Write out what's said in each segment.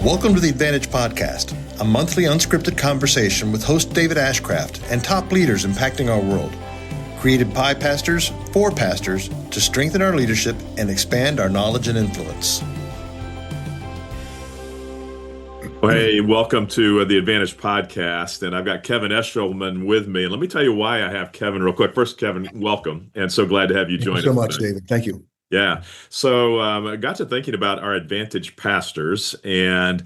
Welcome to the Advantage Podcast, a monthly unscripted conversation with host David Ashcraft and top leaders impacting our world. Created by pastors for pastors to strengthen our leadership and expand our knowledge and influence. Well, hey, welcome to the Advantage Podcast, and I've got Kevin Eshleman with me. And let me tell you why I have Kevin real quick. First, Kevin, welcome, and so glad to have you join us. Thank you so much, David. Thank you. Yeah. So I got to thinking about our Advantage pastors and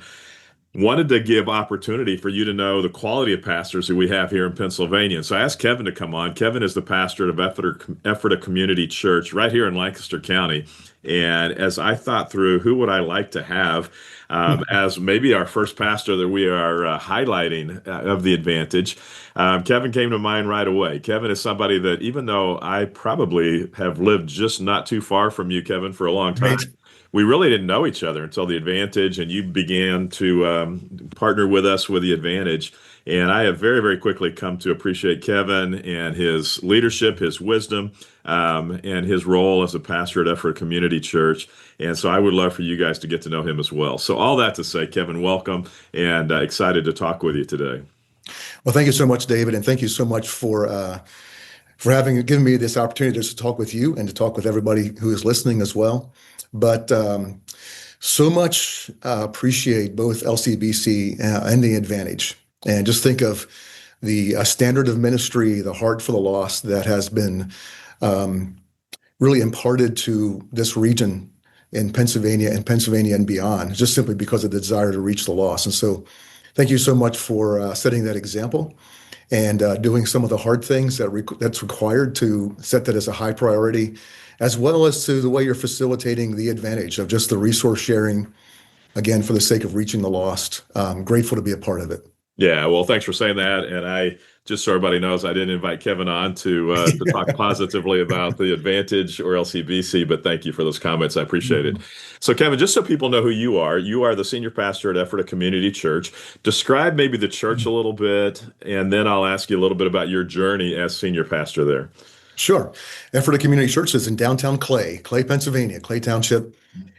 wanted to give opportunity for you to know the quality of pastors that we have here in Pennsylvania. So I asked Kevin to come on. Kevin is the pastor of Ephrata Community Church right here in Lancaster County. And as I thought through who would I like to have as maybe our first pastor that we are highlighting of the Advantage, Kevin came to mind right away. Kevin is somebody that, even though I probably have lived just not too far from you, Kevin, for a long time, right, we really didn't know each other until the Advantage, and you began to partner with us with the Advantage. And I have very, very quickly come to appreciate Kevin and his leadership, his wisdom, and his role as a pastor at Ephrata Community Church. And so I would love for you guys to get to know him as well. So all that to say, Kevin, welcome, and excited to talk with you today. Well, thank you so much, David, and thank you so much for given me this opportunity just to talk with you and to talk with everybody who is listening as well. But so much appreciate both LCBC and the Advantage. And just think of the standard of ministry, the heart for the lost that has been really imparted to this region in Pennsylvania and beyond, just simply because of the desire to reach the lost. And so thank you so much for setting that example and doing some of the hard things that's required to set that as a high priority, as well as to the way you're facilitating the Advantage of just the resource sharing, again, for the sake of reaching the lost. Grateful to be a part of it. Yeah, well, thanks for saying that. And I, just so everybody knows, I didn't invite Kevin on to talk positively about the Advantage or LCBC, but thank you for those comments. I appreciate it. So, Kevin, just so people know who you are the senior pastor at Ephrata Community Church. Describe maybe the church a little bit, and then I'll ask you a little bit about your journey as senior pastor there. Sure. Ephrata Community Church is in downtown Clay, Pennsylvania, Clay Township.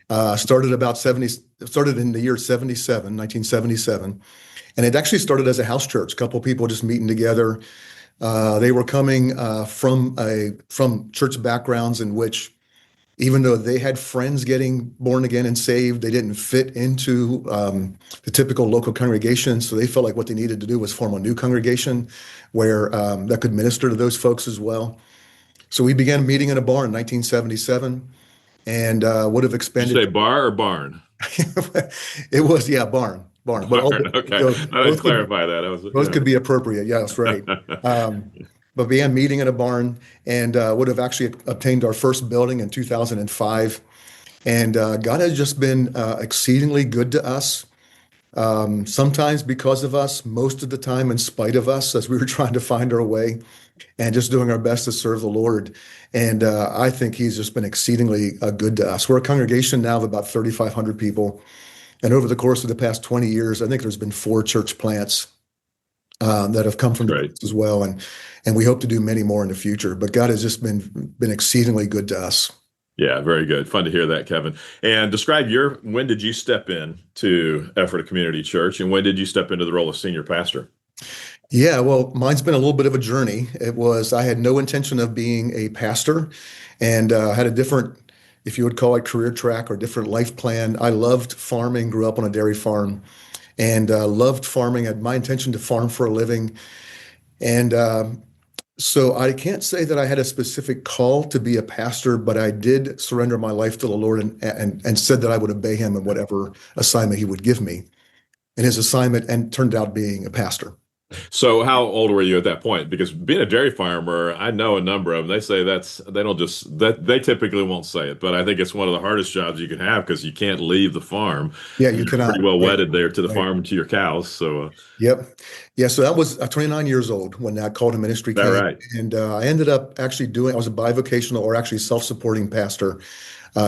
Started in the year 1977. And it actually started as a house church, a couple of people just meeting together. They were coming from church backgrounds in which, even though they had friends getting born again and saved, they didn't fit into the typical local congregation. So they felt like what they needed to do was form a new congregation where that could minister to those folks as well. So we began meeting in a barn in 1977 and would have expanded. Did you say bar or barn? It was, yeah, barn. But okay, let's clarify that. Both could be appropriate. Yes, right. But began meeting in a barn and would have actually obtained our first building in 2005. And God has just been exceedingly good to us. Sometimes because of us, most of the time in spite of us, as we were trying to find our way and just doing our best to serve the Lord. And I think He's just been exceedingly good to us. We're a congregation now of about 3,500 people. And over the course of the past 20 years, I think there's been 4 church plants that have come from the as well. And we hope to do many more in the future. But God has just been exceedingly good to us. Yeah, very good. Fun to hear that, Kevin. And describe when did you step in to Ephrata Community Church, and when did you step into the role of senior pastor? Yeah, well, mine's been a little bit of a journey. I had no intention of being a pastor and had a different, if you would call it, career track or different life plan. I loved farming, grew up on a dairy farm, and loved farming. Had my intention to farm for a living. And so I can't say that I had a specific call to be a pastor, but I did surrender my life to the Lord and said that I would obey Him in whatever assignment He would give me. And His assignment turned out being a pastor. So how old were you at that point? Because being a dairy farmer, I know a number of them. They say they typically won't say it, but I think it's one of the hardest jobs you can have because you can't leave the farm. Yeah, you cannot. Pretty well wedded there to the farm and to your cows. So Yep. Yeah, so that was 29 years old when that call to ministry came. Right. And I ended up actually I was a bivocational or actually self-supporting pastor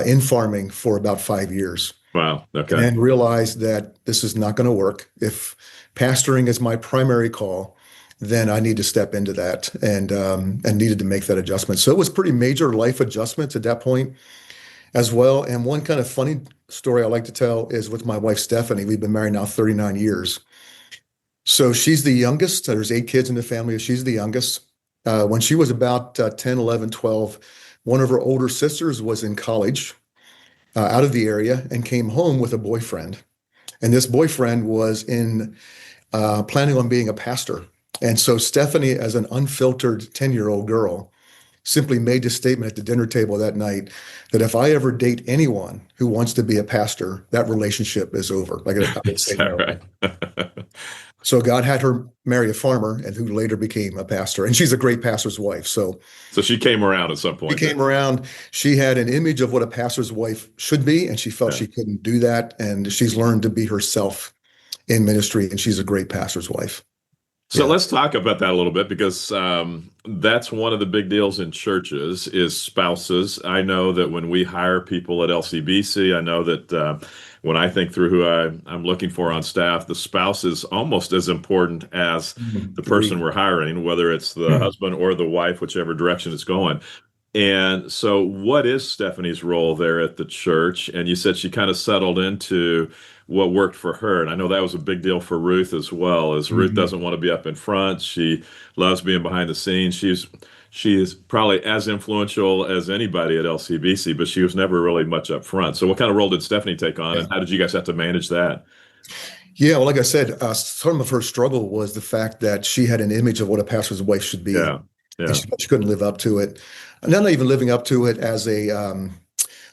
in farming for about 5 years. Wow. Okay. And realized that this is not going to work. If pastoring is my primary call, then I need to step into that and needed to make that adjustment. So it was pretty major life adjustments at that point as well. And one kind of funny story I like to tell is with my wife, Stephanie. We've been married now 39 years. So she's the youngest. There's 8 kids in the family. She's the youngest. When she was about 10, 11, 12, one of her older sisters was in college out of the area and came home with a boyfriend. And this boyfriend was in planning on being a pastor. And so Stephanie, as an unfiltered 10-year-old girl, simply made the statement at the dinner table that night that if I ever date anyone who wants to be a pastor, that relationship is over. Like I would say no. Right? So God had her marry a farmer and who later became a pastor. And she's a great pastor's wife. So she came around at some point. She came around. She had an image of what a pastor's wife should be, and she felt she couldn't do that. And she's learned to be herself in ministry, and she's a great pastor's wife. So let's talk about that a little bit, because that's one of the big deals in churches is spouses. I know that when we hire people at LCBC, I know that when I think through who I'm looking for on staff, the spouse is almost as important as the person we're hiring, whether it's the husband or the wife, whichever direction it's going. And so what is Stephanie's role there at the church? And you said she kind of settled into what worked for her. And I know that was a big deal for Ruth as well, as Ruth doesn't want to be up in front. She loves being behind the scenes. She is probably as influential as anybody at LCBC, but she was never really much up front. So what kind of role did Stephanie take on, and how did you guys have to manage that? Yeah, well, like I said, some of her struggle was the fact that she had an image of what a pastor's wife should be. And she couldn't live up to it. Not even living up to it as a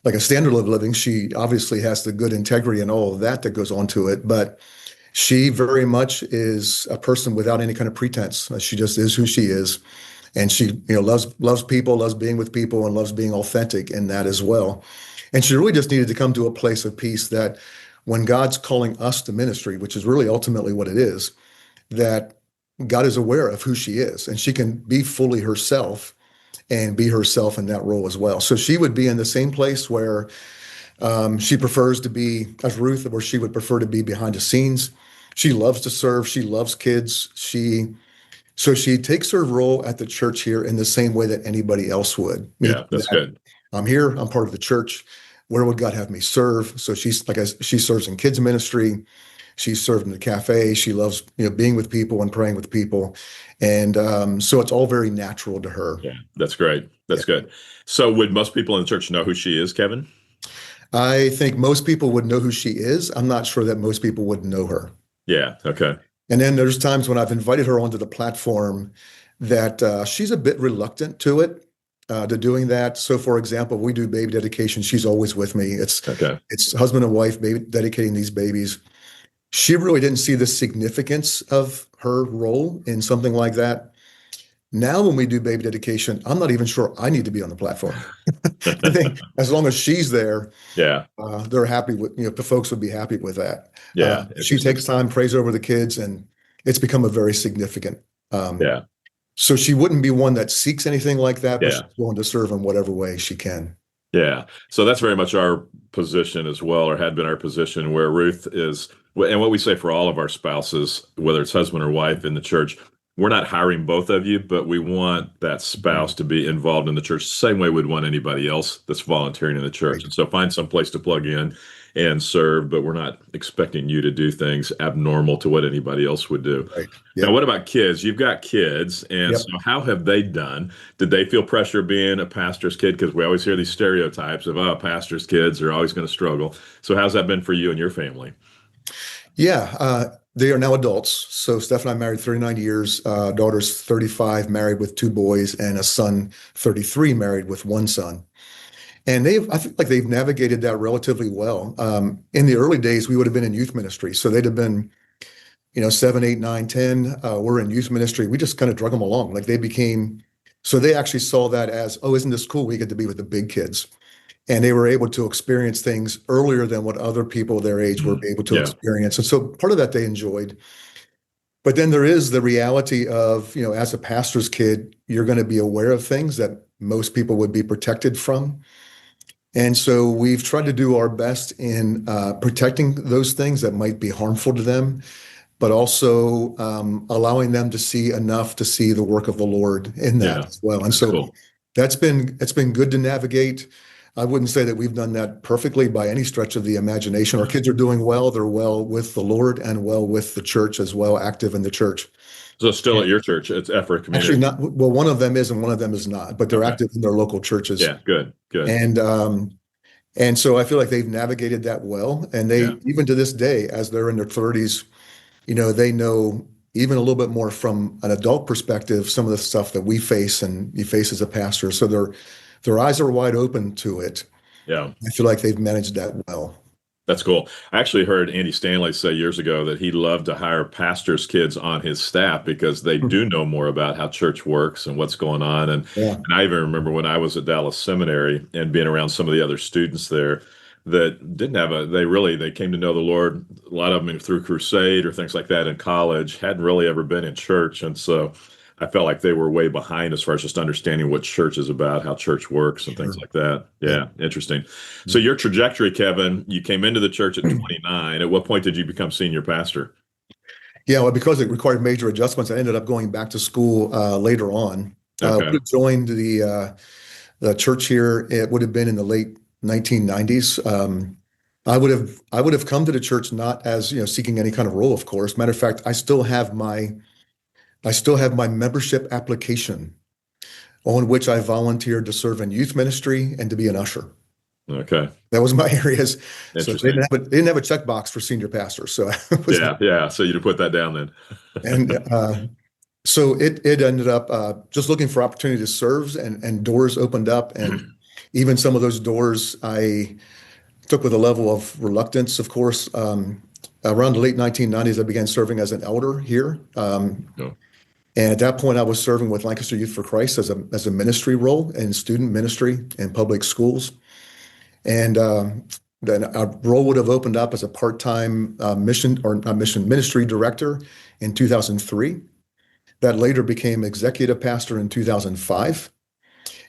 like a standard of living. She obviously has the good integrity and all of that goes onto it, but she very much is a person without any kind of pretense. She just is who she is, and she loves people, loves being with people, and loves being authentic in that as well. And she really just needed to come to a place of peace that when God's calling us to ministry, which is really ultimately what it is, that God is aware of who she is, and she can be fully herself and be herself in that role as well. So she would be in the same place where she prefers to be, as Ruth, where she would prefer to be behind the scenes. She loves to serve. She loves kids. So she takes her role at the church here in the same way that anybody else would. Yeah, that's good. I'm here. I'm part of the church. Where would God have me serve? So she serves in kids ministry. She served in the cafe. She loves being with people and praying with people. And so it's all very natural to her. Yeah, that's great. That's good. So would most people in the church know who she is, Kevin? I think most people would know who she is. I'm not sure that most people would know her. Yeah, okay. And then there's times when I've invited her onto the platform that she's a bit reluctant to it, to doing that. So for example, we do baby dedication. She's always with me. It's husband and wife baby dedicating these babies. She really didn't see the significance of her role in something like that. Now, when we do baby dedication, I'm not even sure I need to be on the platform. I think as long as she's there, they're happy with, the folks would be happy with that. She takes time, prays over the kids, and it's become a very significant. So she wouldn't be one that seeks anything like that, but she's willing to serve in whatever way she can. Yeah. So that's very much our position as well, or had been our position, where Ruth is, and what we say for all of our spouses, whether it's husband or wife in the church, we're not hiring both of you, but we want that spouse to be involved in the church the same way we'd want anybody else that's volunteering in the church. And so find some place to plug in and serve, but we're not expecting you to do things abnormal to what anybody else would do. Now, what about kids? You've got kids, and so how have they done? Did they feel pressure being a pastor's kid? Because we always hear these stereotypes of, pastor's kids are always going to struggle. So how's that been for you and your family? They are now adults. So Steph and I married 39 years, daughter's 35, married with 2 boys, and a son, 33, married with 1 son. And I feel like they've navigated that relatively well. In the early days, we would have been in youth ministry. So they'd have been, 7, 8, 9, 10. We're in youth ministry. We just kind of drug them along. Like so they actually saw that as, oh, isn't this cool? We get to be with the big kids. And they were able to experience things earlier than what other people their age were able to experience. And so part of that they enjoyed. But then there is the reality of, as a pastor's kid, you're going to be aware of things that most people would be protected from. And so we've tried to do our best in protecting those things that might be harmful to them, but also allowing them to see enough to see the work of the Lord in that as well. And so it's been good to navigate. I wouldn't say that we've done that perfectly by any stretch of the imagination. Our kids are doing well. They're well with the Lord and well with the church as well, active in the church. So still at And your church, it's Effort actually, Community. not well. One of them is, and one of them is not, but they're Okay. active in their local churches. Yeah. Good. Good. And and so I feel like they've navigated that well. And Yeah. they, even to this day, as they're in their 30s, they know even a little bit more from an adult perspective, some of the stuff that we face and you face as a pastor. So their eyes are wide open to it. Yeah. I feel like they've managed that well. That's cool. I actually heard Andy Stanley say years ago that he loved to hire pastors' kids on his staff because they do know more about how church works and what's going on. Yeah, And I even remember when I was at Dallas Seminary and being around some of the other students there that didn't have they came to know the Lord, a lot of them through crusade or things like that in college, hadn't really ever been in church. And so I felt like they were way behind as far as just understanding what church is about, how church works and things sure. like that. Yeah. Yeah, interesting. So your trajectory, Kevin, you came into the church at 29. At what point did you become senior pastor? Yeah, well, because it required major adjustments, I ended up going back to school later on. Would Okay. have joined the church here. It would have been in the late 1990s. I would have come to the church not as seeking any kind of role, of course. Matter of fact, I still have my membership application on which I volunteered to serve in youth ministry and to be an usher. Okay. That was my areas. So Interesting. they didn't have a checkbox for senior pastor. So I was, Yeah. Yeah. So you'd put that down then. and so it ended up just looking for opportunity to serve, and doors opened up, and even some of those doors I took with a level of reluctance, of course. Around the late 1990s, I began serving as an elder here. No. And at that point, I was serving with Lancaster Youth for Christ as a ministry role in student ministry in public schools. And then a role would have opened up as a part-time ministry director in 2003. That later became executive pastor in 2005,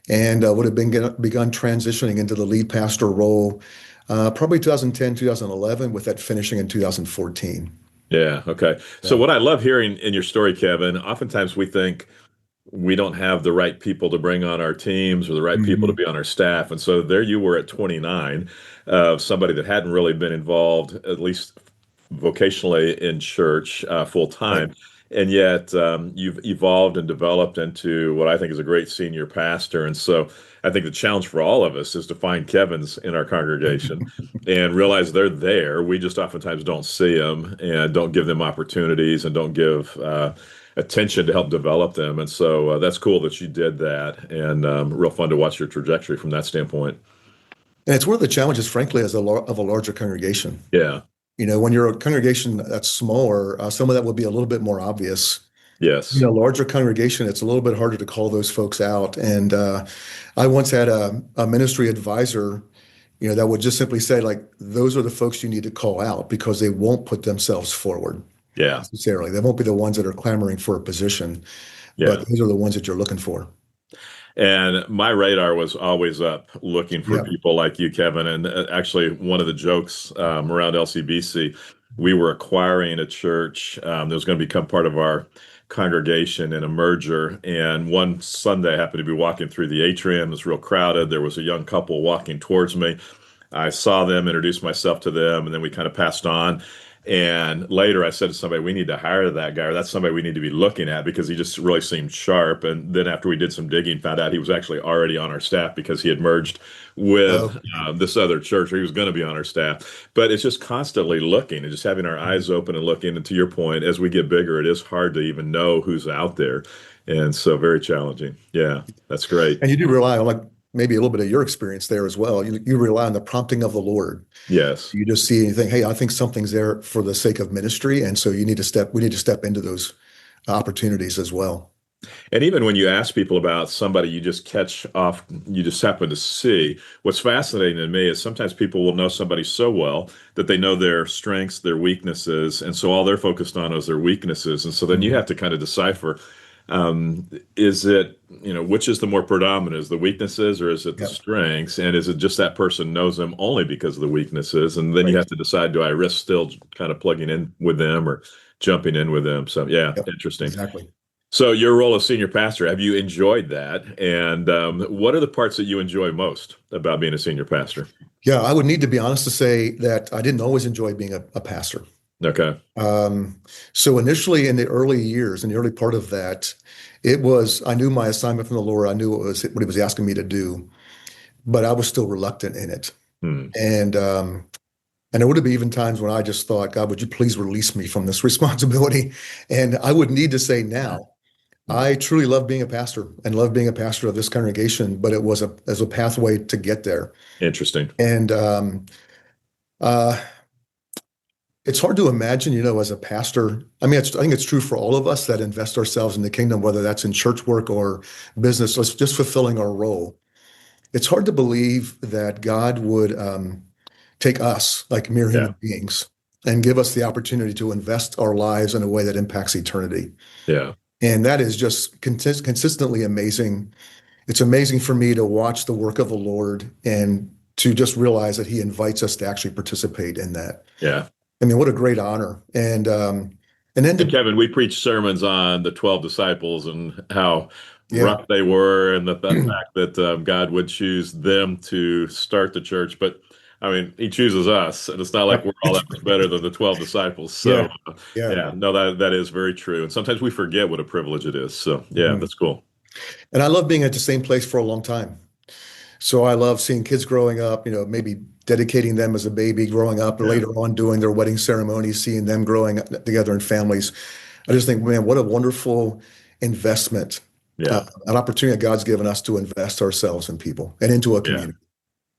and would have begun transitioning into the lead pastor role probably 2010, 2011, with that finishing in 2014. Yeah. Okay. So Yeah. what I love hearing in your story, Kevin, oftentimes we think we don't have the right people to bring on our teams or the right people to Mhm. be on our staff. And so there you were at 29, somebody that hadn't really been involved, at least vocationally in church full Right. time. And yet you've evolved and developed into what I think is a great senior pastor. And so I think the challenge for all of us is to find Kevins in our congregation and realize they're there. We just oftentimes don't see them and don't give them opportunities and don't give attention to help develop them. And so that's cool that you did that, and real fun to watch your trajectory from that standpoint. And it's one of the challenges, frankly, of a larger congregation. Yeah. When you're a congregation that's smaller, some of that will be a little bit more obvious. Yes. Larger congregation, it's a little bit harder to call those folks out. And I once had a ministry advisor, that would just simply say, like, those are the folks you need to call out because they won't put themselves forward Yeah. necessarily. They won't be the ones that are clamoring for a position, Yeah. but those are the ones that you're looking for. And my radar was always up looking for Yeah. people like you, Kevin. And actually, one of the jokes around LCBC, we were acquiring a church that was going to become part of our congregation in a merger. And one Sunday, I happened to be walking through the atrium. It was real crowded. There was a young couple walking towards me. I saw them, introduced myself to them, and then we kind of passed on. And later I said to somebody, we need to hire that guy, or that's somebody we need to be looking at because he just really seemed sharp. And then after we did some digging, found out he was actually already on our staff because he had merged with Oh, this other church, or he was going to be on our staff. But it's just constantly looking and just having our eyes open and looking. And to your point, as we get bigger, it is hard to even know who's out there. And so very challenging. Yeah, that's great. and you do rely on, like, maybe a little bit of your experience there as well. You rely on the prompting of the Lord. Yes. You just see anything, hey, I think something's there for the sake of ministry. And so we need to step into those opportunities as well. And even when you ask people about somebody you just catch off, you just happen to see, what's fascinating to me is sometimes people will know somebody so well that they know their strengths, their weaknesses. And so all they're focused on is their weaknesses. And so then you have to kind of decipher, is it, which is the more predominant, is the weaknesses or is it the Yep. strengths? And is it just that person knows them only because of the weaknesses? And then you Right. have to decide, do I risk still kind of plugging in with them or jumping in with them? So yeah, Yep. interesting. Exactly. So your role as senior pastor, have you enjoyed that? And what are the parts that you enjoy most about being a senior pastor? Yeah, I would need to be honest to say that I didn't always enjoy being a pastor. Okay. Um, so initially in the early years, in the early part of that, I knew my assignment from the Lord. I knew what he was asking me to do, but I was still reluctant in it. Hmm. And there would have been even times when I just thought, God, would you please release me from this responsibility? And I would need to say now, Hmm. I truly love being a pastor and love being a pastor of this congregation, but it was as a pathway to get there. Interesting. And uh, it's hard to imagine, as a pastor. I mean, I think it's true for all of us that invest ourselves in the kingdom, whether that's in church work or business, so it's just fulfilling our role. It's hard to believe that God would take us, like mere Yeah. human beings, and give us the opportunity to invest our lives in a way that impacts eternity. Yeah. And that is just consistently amazing. It's amazing for me to watch the work of the Lord and to just realize that He invites us to actually participate in that. Yeah. I mean, what a great honor. And then And to, Kevin, we preach sermons on the 12 disciples and how yeah, rough they were, and the fact that God would choose them to start the church. But I mean, He chooses us, and it's not like yep, we're all that much better than the 12 disciples. So, yeah, yeah. yeah, no, that is very true. And sometimes we forget what a privilege it is. So, yeah, Mhm. that's cool. And I love being at the same place for a long time. So I love seeing kids growing up, maybe dedicating them as a baby growing up, or Yeah. later on doing their wedding ceremonies, seeing them growing up together in families. I just think, man, what a wonderful investment, Yeah. an opportunity that God's given us to invest ourselves in people and into a Yeah. community.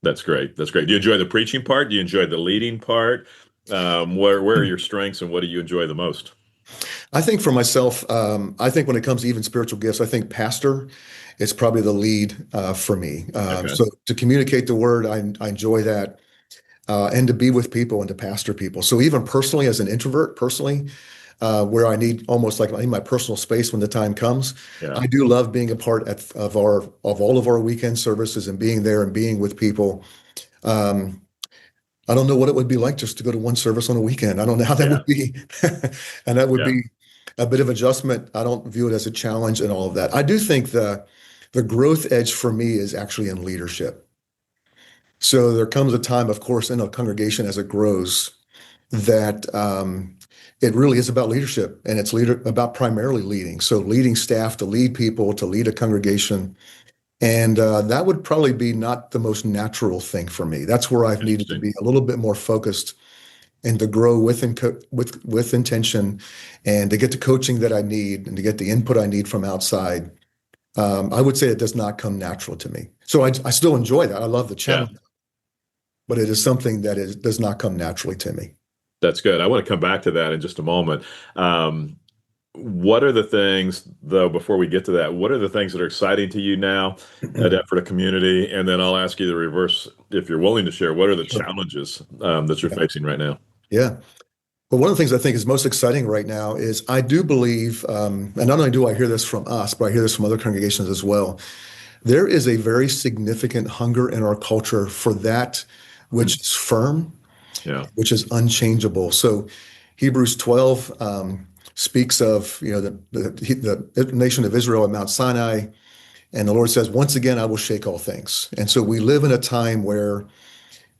That's great. That's great. Do you enjoy the preaching part? Do you enjoy the leading part? Where are your strengths and what do you enjoy the most? I think for myself, I think when it comes to even spiritual gifts, I think pastor is probably the lead for me. Okay. So to communicate the word, I enjoy that. And to be with people and to pastor people. So even personally, as an introvert, where I need almost like I need my personal space when the time comes, Yeah. I do love being a part of all of our weekend services and being there and being with people. Um, I don't know what it would be like just to go to one service on a weekend. I don't know how that Yeah. would be, and that would Yeah. be a bit of adjustment. I don't view it as a challenge and all of that. I do think the growth edge for me is actually in leadership. So there comes a time, of course, in a congregation as it grows that it really is about leadership and it's about primarily leading. So leading staff to lead people, to lead a congregation. And that would probably be not the most natural thing for me. That's where I've needed to Interesting. be a little bit more focused and to grow with intention and to get the coaching that I need and to get the input I need from outside. I would say it does not come natural to me. So I still enjoy that. I love the Yeah. challenge, but it is something that does not come naturally to me. That's good. I want to come back to that in just a moment. Um, what are the things, though, before we get to that, what are the things that are exciting to you now at Effort a Community? And then I'll ask you the reverse, if you're willing to share, what are the Sure. challenges that you're Yeah. facing right now? Yeah. But one of the things I think is most exciting right now is I do believe, and not only do I hear this from us, but I hear this from other congregations as well. There is a very significant hunger in our culture for that Hmm. which is firm, Yeah. which is unchangeable. So Hebrews 12 speaks of, the nation of Israel at Mount Sinai, and the Lord says, "Once again, I will shake all things." And so we live in a time where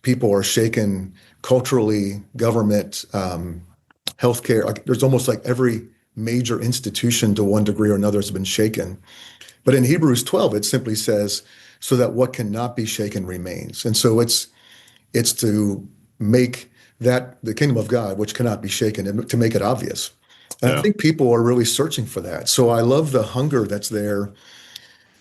people are shaken culturally, government, healthcare. Like there's almost like every major institution to one degree or another has been shaken. But in Hebrews 12, it simply says, "So that what cannot be shaken remains." And so it's to make that the kingdom of God, which cannot be shaken, and to make it obvious. And I Yeah. think people are really searching for that. So I love the hunger that's there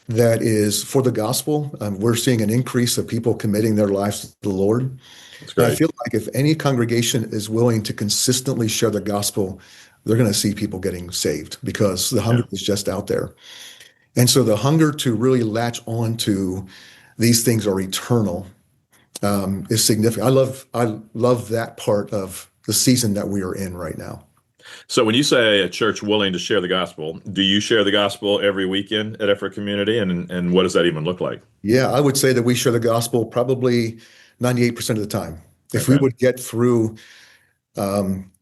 that is for the gospel. We're seeing an increase of people committing their lives to the Lord. That's And I great. feel like if any congregation is willing to consistently share the gospel, they're going to see people getting saved because the Yeah. hunger is just out there. And so the hunger to really latch on to these things are eternal is significant. I love that part of the season that we are in right now. So when you say a church willing to share the gospel, do you share the gospel every weekend at Effort Community? And what does that even look like? Yeah, I would say that we share the gospel probably 98% of the time. If we Okay. would get through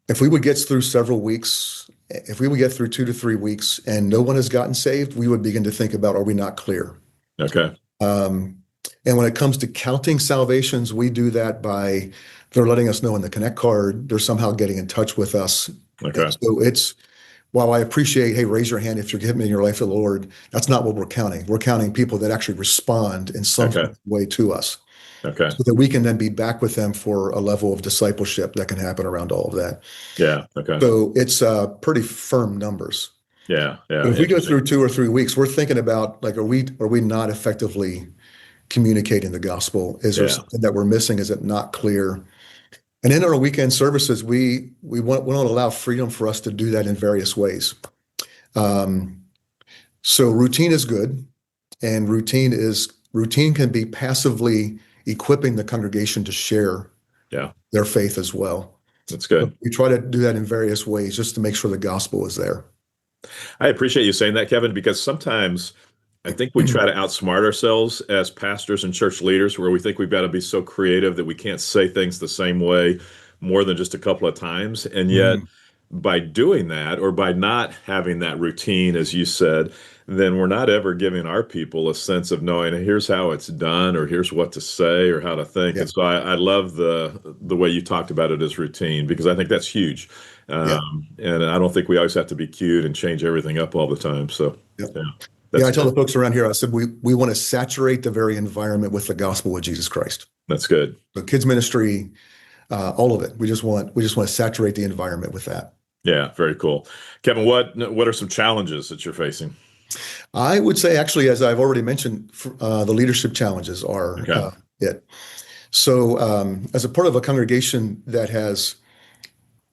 if we would get through several weeks, if we would get through 2 to 3 weeks and no one has gotten saved, we would begin to think about, are we not clear? Okay. Um, and when it comes to counting salvations, we do that by they're letting us know in the Connect card, they're somehow getting in touch with us. Okay. So while I appreciate, hey, raise your hand if you're giving your life to the Lord, that's not what we're counting. We're counting people that actually respond in some way to us. Okay. So that we can then be back with them for a level of discipleship that can happen around all of that. Yeah. Okay. So it's pretty firm numbers. Yeah. Yeah. But if we go through 2 or 3 weeks, we're thinking about like, are we not effectively communicating the gospel? Is there something that we're missing? Is it not clear? And in our weekend services, we want to allow freedom for us to do that in various ways. So routine is good, and routine can be passively equipping the congregation to share their faith as well. That's good. But we try to do that in various ways just to make sure the gospel is there. I appreciate you saying that, Kevin, because sometimes I think we try to outsmart ourselves as pastors and church leaders, where we think we've got to be so creative that we can't say things the same way more than just a couple of times. And yet, by doing that, or by not having that routine, as you said, then we're not ever giving our people a sense of knowing here's how it's done, or here's what to say, or how to think. And so I love the way you talked about it as routine, because I think that's huge. And I don't think we always have to be cute and change everything up all the time. So, I tell the folks around here, I said, we want to saturate the very environment with the gospel of Jesus Christ. That's good. The kids ministry, all of it. We just want to saturate the environment with that. Yeah, very cool. Kevin, what are some challenges that you're facing? I would say, actually, as I've already mentioned, the leadership challenges are it. So as a part of a congregation that has,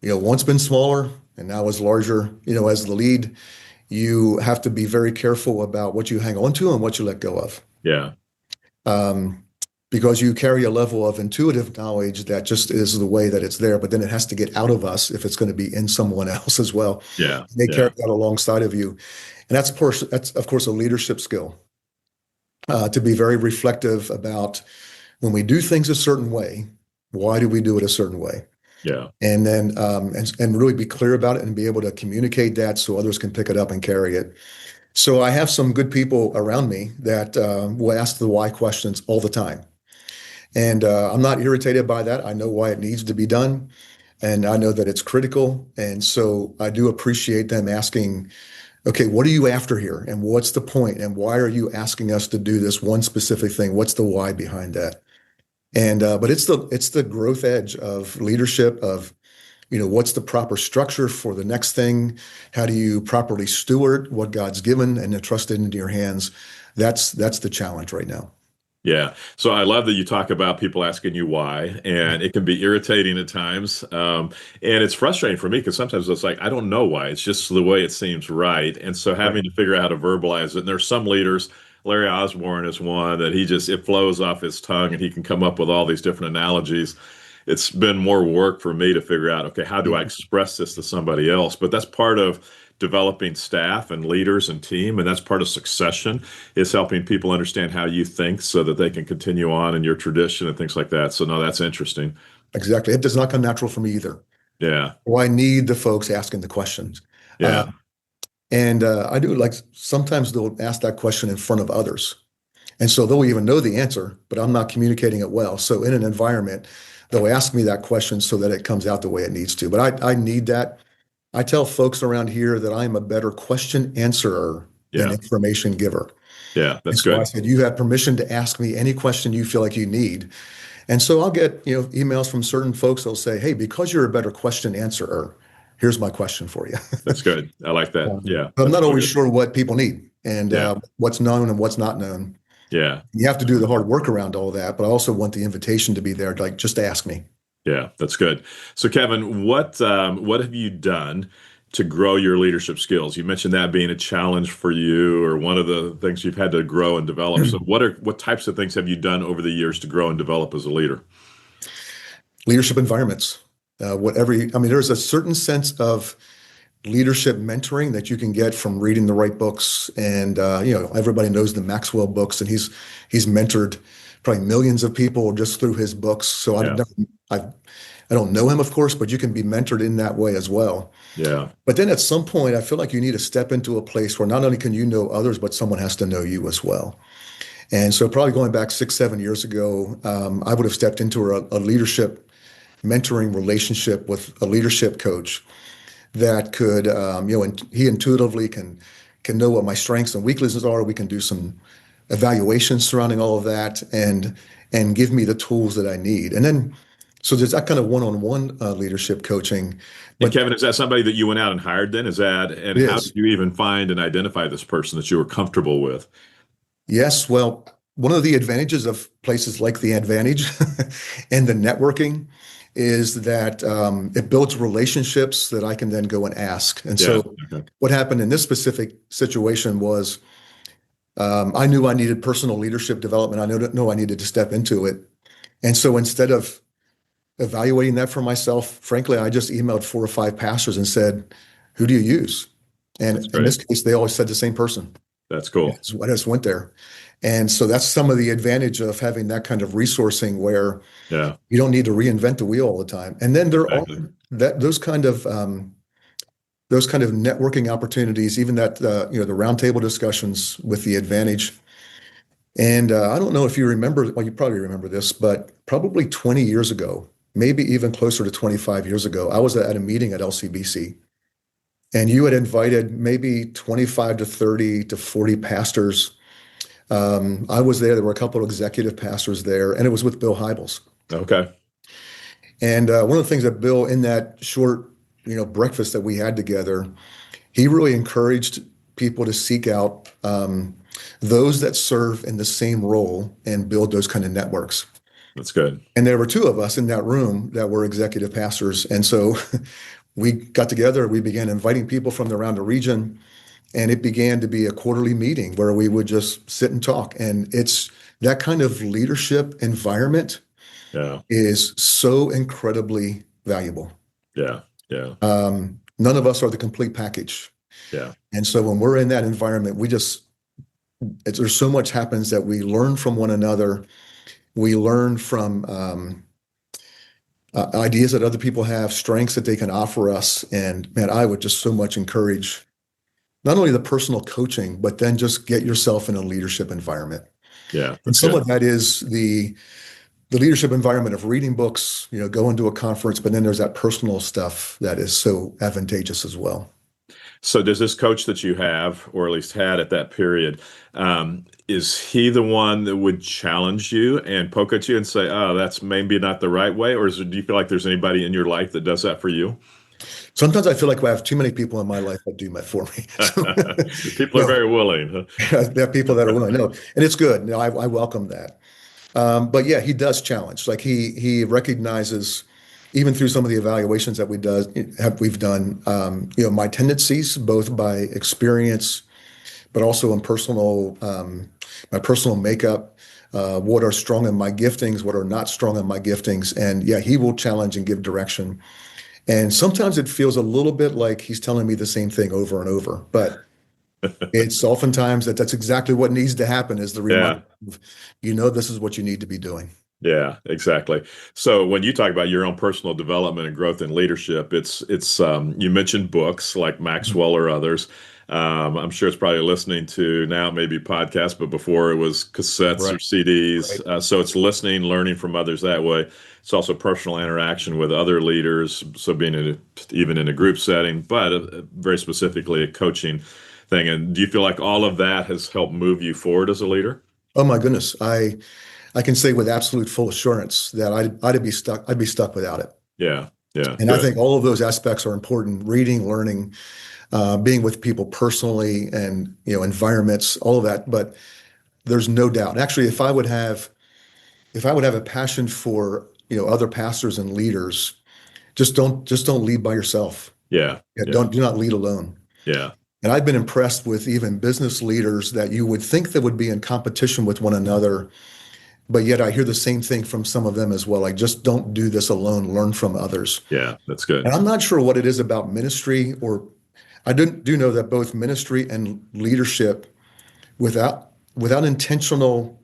once been smaller and now is larger, as the lead, you have to be very careful about what you hang on to and what you let go of. Yeah. Because you carry a level of intuitive knowledge that just is the way that it's there, but then it has to get out of us if it's going to be in someone else as well. Yeah. They carry that alongside of you. And that's of course a leadership skill, to be very reflective about when we do things a certain way, why do we do it a certain way? Yeah. And then and really be clear about it and be able to communicate that so others can pick it up and carry it. So I have some good people around me that will ask the why questions all the time. And I'm not irritated by that. I know why it needs to be done, and I know that it's critical. And so I do appreciate them asking, okay, what are you after here? And what's the point? And why are you asking us to do this one specific thing? What's the why behind that? And but it's the growth edge of leadership of, what's the proper structure for the next thing? How do you properly steward what God's given and entrusted into your hands? That's the challenge right now. Yeah. So I love that you talk about people asking you why, and it can be irritating at times. And it's frustrating for me because sometimes it's like, I don't know why. It's just the way it seems right. And so having to figure out how to verbalize it. And there's some leaders, Larry Osborne is one that it flows off his tongue and he can come up with all these different analogies. It's been more work for me to figure out, okay, how do I express this to somebody else? But that's part of developing staff and leaders and team, and that's part of succession, is helping people understand how you think so that they can continue on in your tradition and things like that. So no, that's interesting. Exactly. It does not come natural for me either. Yeah. Well, I need the folks asking the questions. Yeah. And I do, like, sometimes they'll ask that question in front of others. And so they'll even know the answer, but I'm not communicating it well. So in an environment, they'll ask me that question so that it comes out the way it needs to. But I need that. I tell folks around here that I'm a better question answerer than information giver. Yeah, that's so good. I said, you have permission to ask me any question you feel like you need. And so I'll get, emails from certain folks. They'll say, hey, because you're a better question answerer, here's my question for you. That's good. I like that. Yeah. I'm not always sure what people need and what's known and what's not known. Yeah. You have to do the hard work around all that, but I also want the invitation to be there, like, just ask me. Yeah, that's good. So, Kevin, what have you done to grow your leadership skills? You mentioned that being a challenge for you, or one of the things you've had to grow and develop. So, what types of things have you done over the years to grow and develop as a leader? Leadership environments. There's a certain sense of leadership mentoring that you can get from reading the right books, and everybody knows the Maxwell books, and he's mentored probably millions of people just through his books. So I've I don't know him, of course, but you can be mentored in that way as well. Yeah. But then at some point, I feel like you need to step into a place where not only can you know others, but someone has to know you as well. And so probably going back 6, 7 years ago, I would have stepped into a leadership mentoring relationship with a leadership coach that could, and he intuitively can know what my strengths and weaknesses are. We can do some evaluations surrounding all of that and give me the tools that I need. And then, so there's that kind of one-on-one leadership coaching. And But Kevin, is that somebody that you went out and hired then? And it how is, did you even find and identify this person that you were comfortable with? yes, well, one of the advantages of places like the Advantage and the networking is that it builds relationships that I can then go and ask. And Yeah. so Okay. what happened in this specific situation was I knew I needed personal leadership development. I know I needed to step into it. And so instead of evaluating that for myself, frankly, I just emailed 4 or 5 pastors and said, "Who do you use?" That's And in great. this case, they always said the same person. That's cool. I just went there. And so that's some of the advantage of having that kind of resourcing where Yeah. you don't need to reinvent the wheel all the time. And then there are Exactly. those kind of networking opportunities, even that the roundtable discussions with the Advantage. And I don't know if you remember, well, you probably remember this, but probably 20 years ago, maybe even closer to 25 years ago, I was at a meeting at LCBC, and you had invited maybe 25 to 30 to 40 pastors. I was there. There were a couple of executive pastors there, and it was with Bill Hybels. Okay. And one of the things that Bill, in that short, breakfast that we had together, he really encouraged people to seek out those that serve in the same role and build those kind of networks. That's good. And there were 2 of us in that room that were executive pastors. And so we got together, we began inviting people from around the region, and it began to be a quarterly meeting where we would just sit and talk. And it's that kind of leadership environment Yeah. is so incredibly valuable. Yeah. Yeah. None of us are the complete package. Yeah. And so when we're in that environment, there's so much happens that we learn from one another. We learn from ideas that other people have, strengths that they can offer us. And man, I would just so much encourage not only the personal coaching, but then just get yourself in a leadership environment. Yeah. And That's some good. of that is the leadership environment of reading books, going to a conference, but then there's that personal stuff that is so advantageous as well. So does this coach that you have, or at least had at that period, is he the one that would challenge you and poke at you and say, "Oh, that's maybe not the right way," or do you feel like there's anybody in your life that does that for you? Sometimes I feel like I have too many people in my life that do that for me. People are No, very willing. there are people that are willing. No, and it's good. I welcome that. But yeah, he does challenge. Like he recognizes, even through some of the evaluations that we've done, my tendencies, both by experience, but also in my personal makeup, what are strong in my giftings, what are not strong in my giftings. And yeah, he will challenge and give direction. And sometimes it feels a little bit like he's telling me the same thing over and over, but it's oftentimes that's exactly what needs to happen is the Yeah. reminder of, this is what you need to be doing. Yeah, exactly. So when you talk about your own personal development and growth in leadership, it's you mentioned books like Maxwell or others. I'm sure it's probably listening to now maybe podcasts, but before it was cassettes or Right. CDs. Right. So it's listening, learning from others that way. It's also personal interaction with other leaders. So being even in a group setting, but very specifically a coaching thing. And do you feel like all of that has helped move you forward as a leader? Oh my goodness. I can say with absolute full assurance that I'd be stuck without it. Yeah, yeah, And I good. think all of those aspects are important: reading, learning, being with people personally, and environments, all of that. But there's no doubt. Actually, if I would have a passion for other pastors and leaders, just don't lead by yourself. Yeah, Yeah, yeah, do not lead alone. yeah, And I've been impressed with even business leaders that you would think that would be in competition with one another, but yet I hear the same thing from some of them as well. Like, just don't do this alone, learn from others. yeah. That's And good. I'm not sure what it is about ministry, or I do know that both ministry and leadership without intentional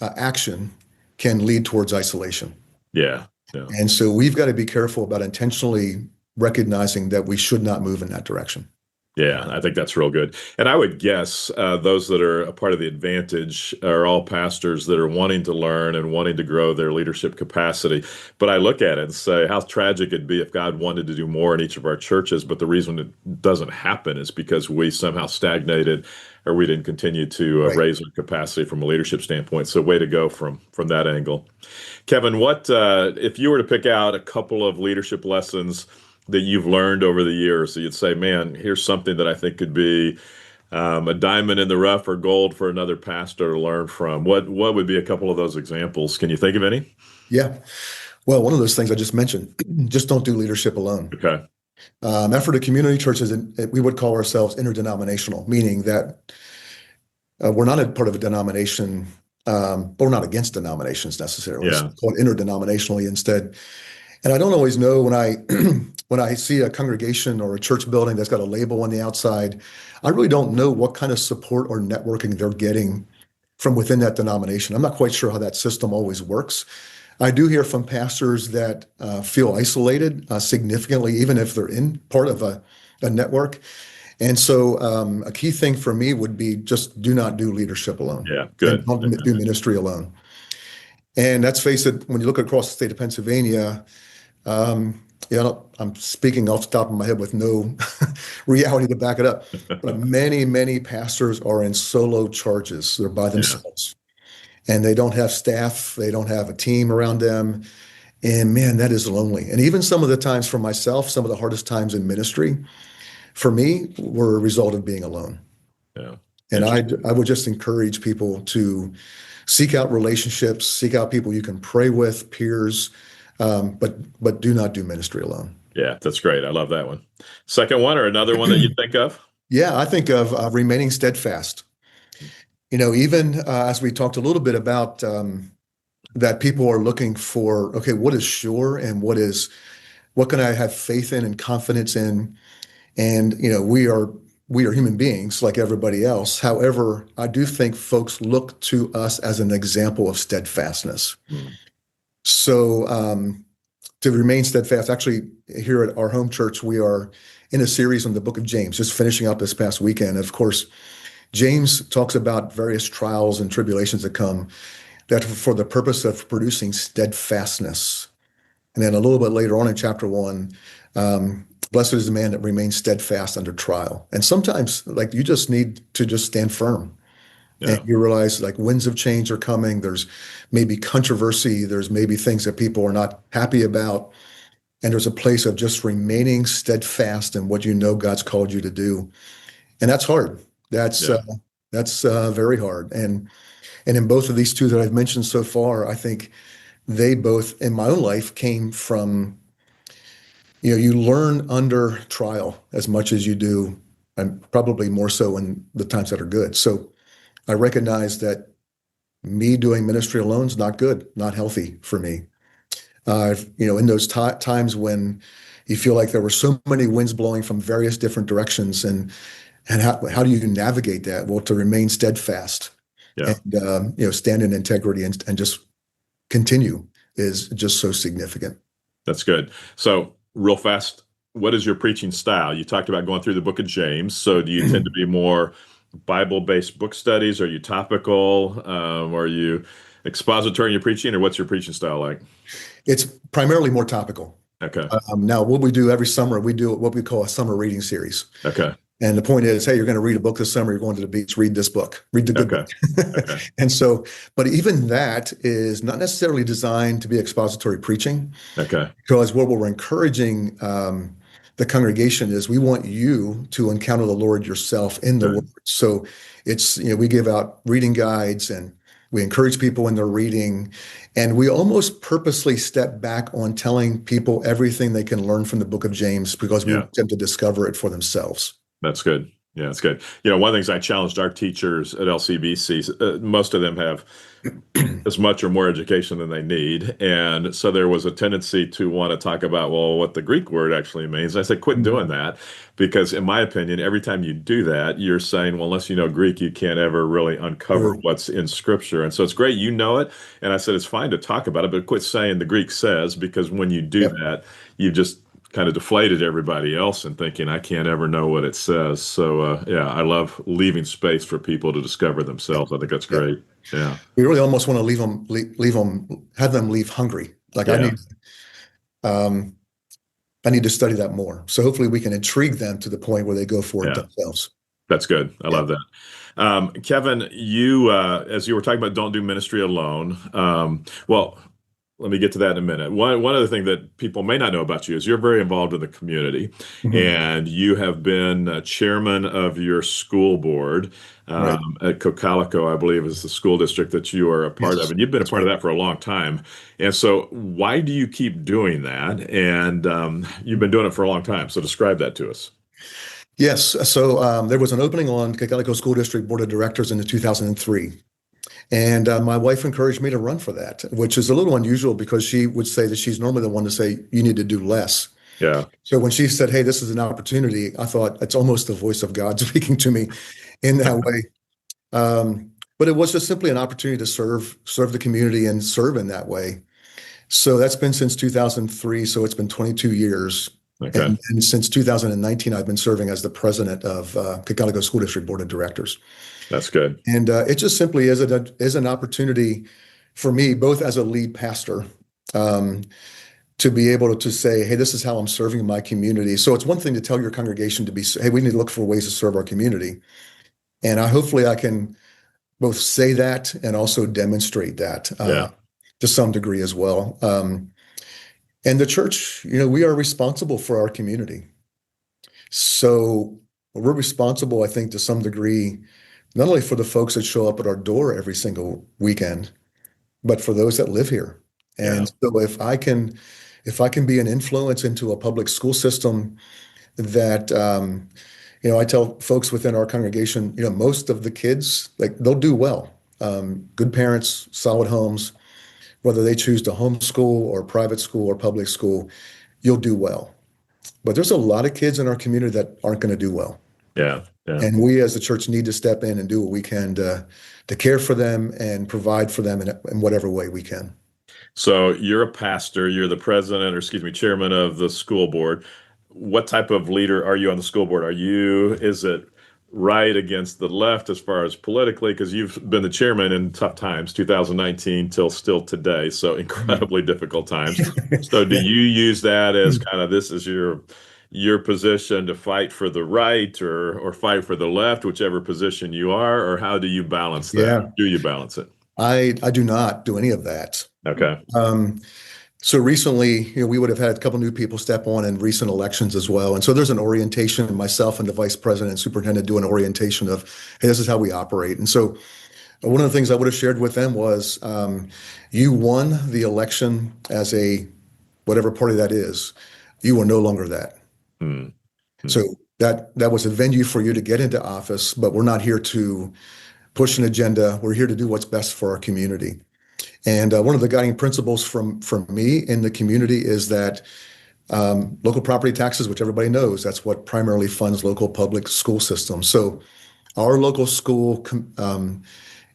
action can lead towards isolation. Yeah, Yeah. And so we've got to be careful about intentionally recognizing that we should not move in that direction. Yeah, I think that's real good. And I would guess those that are a part of the advantage are all pastors that are wanting to learn and wanting to grow their leadership capacity. But I look at it and say, how tragic it'd be if God wanted to do more in each of our churches. But the reason it doesn't happen is because we somehow stagnated or we didn't continue to Right. raise our capacity from a leadership standpoint. So way to go from that angle. Kevin, what if you were to pick out a couple of leadership lessons that you've learned over the years? So you'd say, man, here's something that I think could be a diamond in the rough or gold for another pastor to learn from. What would be a couple of those examples? Can you think of any? Yeah. Well, one of those things I just mentioned, just don't do leadership alone. Okay. Effort of community churches, we would call ourselves interdenominational, meaning that we're not a part of a denomination, but we're not against denominations necessarily. It's Yeah. called interdenominationally instead. And I don't always know when I when I see a congregation or a church building that's got a label on the outside, I really don't know what kind of support or networking they're getting from within that denomination. I'm not quite sure how that system always works. I do hear from pastors that feel isolated significantly, even if they're in part of a network. And so a key thing for me would be just do not do leadership alone. Yeah. And Good. don't do ministry alone. And let's face it, when you look across the state of Pennsylvania, I'm speaking off the top of my head with no reality to back it up, but many, many pastors are in solo charges. They're by themselves and they don't have staff. They don't have a team around them. And man, that is lonely. And even some of the times for myself, some of the hardest times in ministry for me were a result of being alone. Yeah. And I would just encourage people to seek out relationships, seek out people you can pray with, peers, but do not do ministry alone. Yeah, that's great. I love that one. Second one or another one that you think of? Yeah, I think of remaining steadfast. Even as we talked a little bit about that people are looking for, okay, what is sure and what can I have faith in and confidence in? And, we are human beings like everybody else. However, I do think folks look to us as an example of steadfastness. Mm. So to remain steadfast, actually here at our home church, we are in a series on the book of James, just finishing up this past weekend. Of course, James talks about various trials and tribulations that come that for the purpose of producing steadfastness. And then a little bit later on in chapter 1, blessed is the man that remains steadfast under trial. And sometimes like you just need to just stand firm. Yeah. And you realize like winds of change are coming. There's maybe controversy. There's maybe things that people are not happy about. And there's a place of just remaining steadfast in what you know God's called you to do. And that's hard. That's very hard. And in both of these two that I've mentioned so far, I think they both in my own life came from, you learn under trial as much as you do, and probably more so in the times that are good. So I recognize that me doing ministry alone is not good, not healthy for me. In those times when you feel like there were so many winds blowing from various different directions, and how do you navigate that? Well, to remain steadfast and stand in integrity and just continue is just so significant. That's good. So real fast, what is your preaching style? You talked about going through the book of James. So do you tend to be more Bible-based book studies? Are you topical? Are you expository in your preaching, or what's your preaching style like? It's primarily more topical. Okay. Now, what we do every summer, we do what we call a summer reading series. Okay. And the point is, hey, you're going to read a book this summer. You're going to the beach. Read this book. Read the good book. Okay. And so, but even that is not necessarily designed to be expository preaching. Okay. Because what we're encouraging the congregation is we want you to encounter the Lord yourself in the Word. So it's, we give out reading guides and we encourage people in their reading, and we almost purposely step back on telling people everything they can learn from the book of James because we want them to discover it for themselves. That's good. Yeah, that's good. One of the things I challenged our teachers at LCBC, most of them have as much or more education than they need. And so there was a tendency to want to talk about, well, what the Greek word actually means. I said, quit doing that, because in my opinion, every time you do that, you're saying, well, unless you know Greek, you can't ever really uncover True. what's in Scripture. And so it's great you know it. And I said, it's fine to talk about it, but quit saying the Greek says, because when you do Yep. that, you just kind of deflated everybody else and thinking, I can't ever know what it says. So, yeah, I love leaving space for people to discover Yep. themselves. I think that's Yep. great. Yeah. We really almost want to leave them, have them leave hungry. Like Yeah. um, I need to study that more. So hopefully we can intrigue them to the point where they go for it Yeah. themselves. That's good. I Yeah. love that. Kevin, as you were talking about, don't do ministry alone. Well, let me get to that in a minute. One other thing that people may not know about you is you're very involved in the community, Mhm. and you have been chairman of your school board Right. at Cocalico, I believe, is the school district that you are a part of, Yes, and you've been a that's part of right. that for a long time. And so, why do you keep doing that? And you've been doing it for a long time. So, describe that to us. Yes. So there was an opening on Calico School District Board of Directors in the 2003. And my wife encouraged me to run for that, which is a little unusual because she would say that she's normally the one to say, you need to do less. Yeah. So when she said, hey, this is an opportunity, I thought it's almost the voice of God speaking to me in that way. But it was just simply an opportunity to serve the community and serve in that way. So that's been since 2003. So it's been 22 years. Okay. And since 2019, I've been serving as the president of Cocalico School District Board of Directors. That's good. And it just simply is an opportunity for me, both as a lead pastor, um, to be able to say, hey, this is how I'm serving my community. So it's one thing to tell your congregation to be, hey, we need to look for ways to serve our community. And hopefully I can both say that and also demonstrate that Yeah. to some degree as well. And the church, we are responsible for our community. So we're responsible, I think, to some degree, not only for the folks that show up at our door every single weekend, but for those that live here. Yeah. And so if I can be an influence into a public school system that I tell folks within our congregation, most of the kids, like they'll do well. Good parents, solid homes, whether they choose to homeschool or private school or public school, you'll do well. But there's a lot of kids in our community that aren't going to do well. Yeah. Yeah. And we as the church need to step in and do what we can to care for them and provide for them in whatever way we can. So you're a pastor, you're the president, or excuse me, chairman of the school board. What type of leader are you on the school board? Is it right against the left as far as politically? Because you've been the chairman in tough times, 2019 till still today, so Mhm. incredibly difficult times. So do you use that as kind of this is your position to fight for the right or fight for the left, whichever position you are, or how do you balance that? Yeah, Do you balance it? I do not do any of that. Okay. Um, so recently, we would have had a couple new people step on in recent elections as well. And so there's an orientation, myself and the vice president and superintendent do an orientation of, hey, this is how we operate. And so one of the things I would have shared with them was you won the election as a whatever party that is. You are no longer that. Hmm. Hmm. So that was a venue for you to get into office, but we're not here to push an agenda. We're here to do what's best for our community. And one of the guiding principles from me in the community is that local property taxes, which everybody knows, that's what primarily funds local public school systems. So our local school,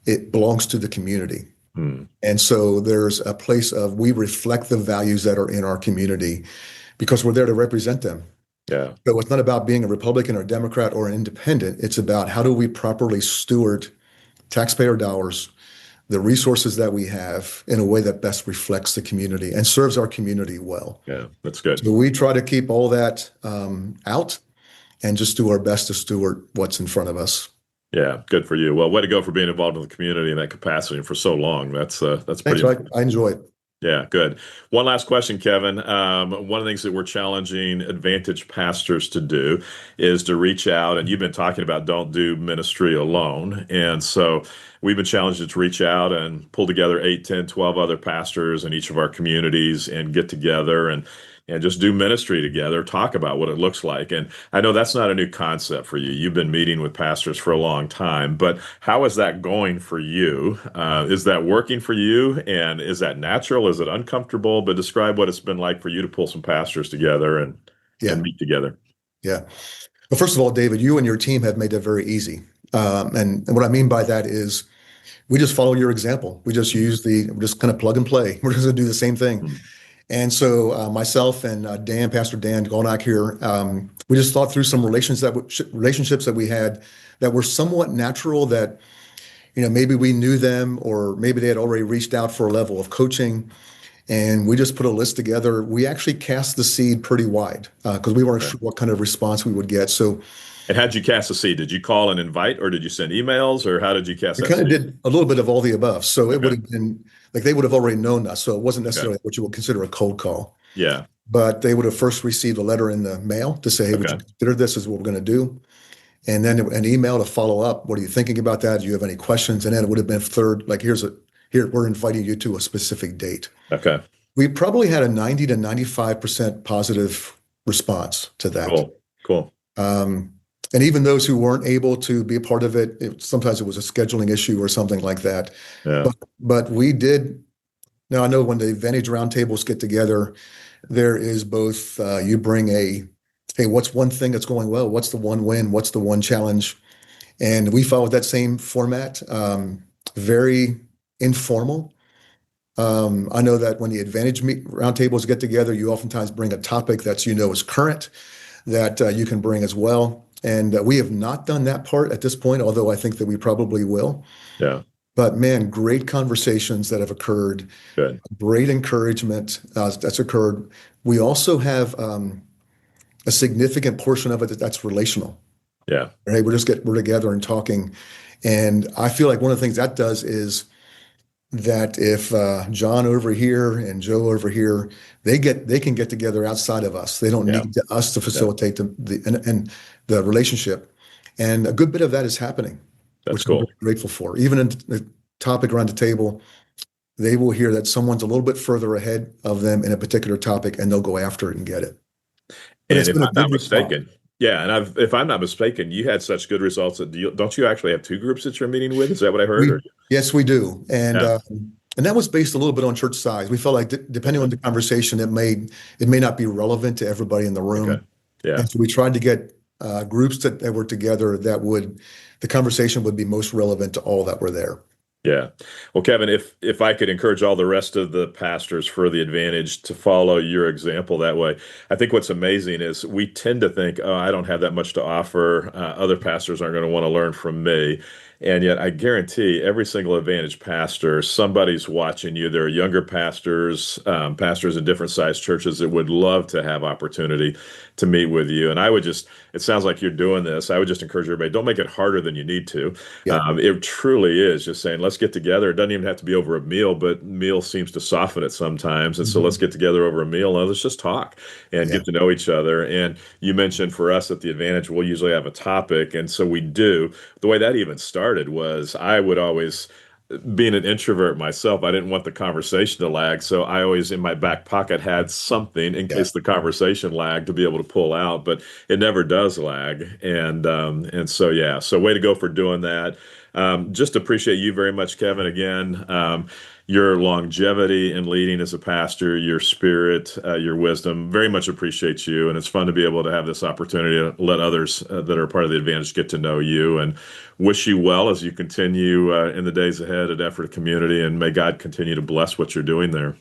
it belongs to the community. Hmm. And so there's a place of we reflect the values that are in our community because we're there to represent them. Yeah. So it's not about being a Republican or Democrat or an independent. It's about how do we properly steward taxpayer dollars, the resources that we have in a way that best reflects the community and serves our community well. Yeah. That's good. So we try to keep all that out and just do our best to steward what's in front of us. Yeah, good for you. Well, way to go for being involved in the community in that capacity for so long. That's Thanks, pretty. I enjoy it. Yeah, good. One last question, Kevin. One of the things that we're challenging Advantage pastors to do is to reach out, and you've been talking about don't do ministry alone. And so we've been challenged to reach out and pull together 8, 10, 12 other pastors in each of our communities and get together and and just do ministry together, talk about what it looks like. And I know that's not a new concept for you. You've been meeting with pastors for a long time, but how is that going for you? Is that working for you? And is that natural? Is it uncomfortable? But describe what it's been like for you to pull some pastors together Yeah. and meet together. Yeah. Well, first of all, David, you and your team have made that very easy. And what I mean by that is we just follow your example. We just we just kind of plug and play. We're just going to do the same thing. Hmm. And so myself and Pastor Dan Golnack here, we just thought through some relationships that we had that were somewhat natural, that, maybe we knew them, or maybe they had already reached out for a level of coaching. And we just put a list together. We actually cast the seed pretty wide because we weren't sure what kind of response we would get. So, and how'd you cast the seed? Did you call and invite, or did you send emails, or how did you cast we that kind of seed? did a little bit of all the above. So it Okay. would have been like they would have already known us. So it wasn't necessarily Okay. what you would consider a cold call. Yeah. But they would have first received a letter in the mail to say, hey, would you Okay. consider this as what we're going to do? And then an email to follow up. What are you thinking about that? Do you have any questions? And then it would have been third, like, here, we're inviting you to a specific date. Okay. We probably had a 90 to 95% positive response to that. Cool. And even those who weren't able to be a part of it, sometimes it was a scheduling issue or something like that. Yeah. But we did. Now, I know when the Advantage Roundtables get together, there is both, you bring hey, what's one thing that's going well? What's the one win? What's the one challenge? And we followed that same format, very informal. I know that when the Advantage Roundtables get together, you oftentimes bring a topic that's, is current, that you can bring as well. And we have not done that part at this point, although I think that we probably will. Yeah. But man, great conversations that have occurred. Good. Great encouragement that's occurred. We also have a significant portion of it that's relational. Yeah. Right? We're together and talking. And I feel like one of the things that does is that if John over here and Joe over here, they can get together outside of us. They don't need us to facilitate the relationship. And a good bit of that is happening. That's which cool. I'm very grateful for. Even in the topic around the table, they will hear that someone's a little bit further ahead of them in a particular topic, and they'll go after it and get it. And if I'm not mistaken, if I'm not mistaken, you had such good results that don't you actually have two groups that you're meeting with? Is that what I heard? Yes, we do. And that was based a little bit on church size. We felt like depending on the conversation, it may not be relevant to everybody in the room. Okay. Yeah. And so we tried to get groups that were together the conversation would be most relevant to all that were there. Yeah. Well, Kevin, if I could encourage all the rest of the pastors for the Advantage to follow your example that way, I think what's amazing is we tend to think, oh, I don't have that much to offer. Other pastors aren't going to want to learn from me. And yet I guarantee every single Advantage pastor, somebody's watching you. There are younger pastors, pastors in different sized churches that would love to have opportunity to meet with you. And it sounds like you're doing this. I would just encourage everybody, don't make it harder than you need to. Yeah. It truly is just saying, let's get together. It doesn't even have to be over a meal, but meal seems to soften it sometimes. And so let's get together over a meal and let's just talk and get to know each other. And you mentioned for us at the Advantage, we'll usually have a topic. And so we do. The way that even started was I would always, being an introvert myself, I didn't want the conversation to lag. So I always in my back pocket had something in case the conversation lagged to be able to pull out, but it never does lag. And so way to go for doing that. Just appreciate you very much, Kevin, again. Your longevity in leading as a pastor, your spirit, your wisdom, very much appreciate you. And it's fun to be able to have this opportunity to let others that are part of the Advantage get to know you, and wish you well as you continue in the days ahead at Effort Community. And may God continue to bless what you're doing there.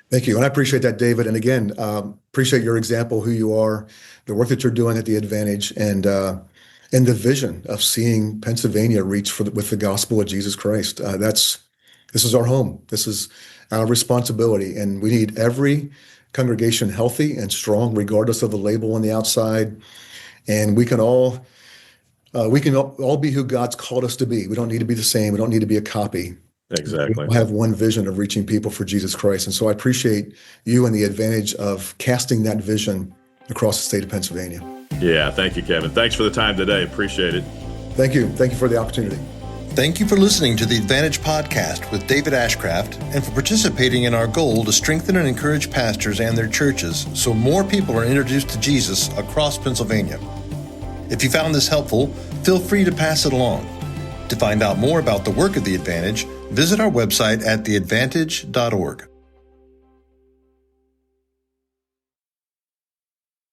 Thank you. And I appreciate that, David. And again, appreciate your example, who you are, the work that you're doing at the Advantage, and the vision of seeing Pennsylvania reach with the gospel of Jesus Christ. This is our home. This is our responsibility. And we need every congregation healthy and strong, regardless of the label on the outside. And we can all be who God's called us to be. We don't need to be the same. We don't need to be a copy. Exactly. We have one vision of reaching people for Jesus Christ. And so I appreciate you and the Advantage of casting that vision across the state of Pennsylvania. Yeah, thank you, Kevin. Thanks for the time today. Appreciate it. Thank you. Thank you for the opportunity. Thank you for listening to the Advantage Podcast with David Ashcraft and for participating in our goal to strengthen and encourage pastors and their churches so more people are introduced to Jesus across Pennsylvania. If you found this helpful, feel free to pass it along. To find out more about the work of The Advantage, visit our website at theadvantage.org.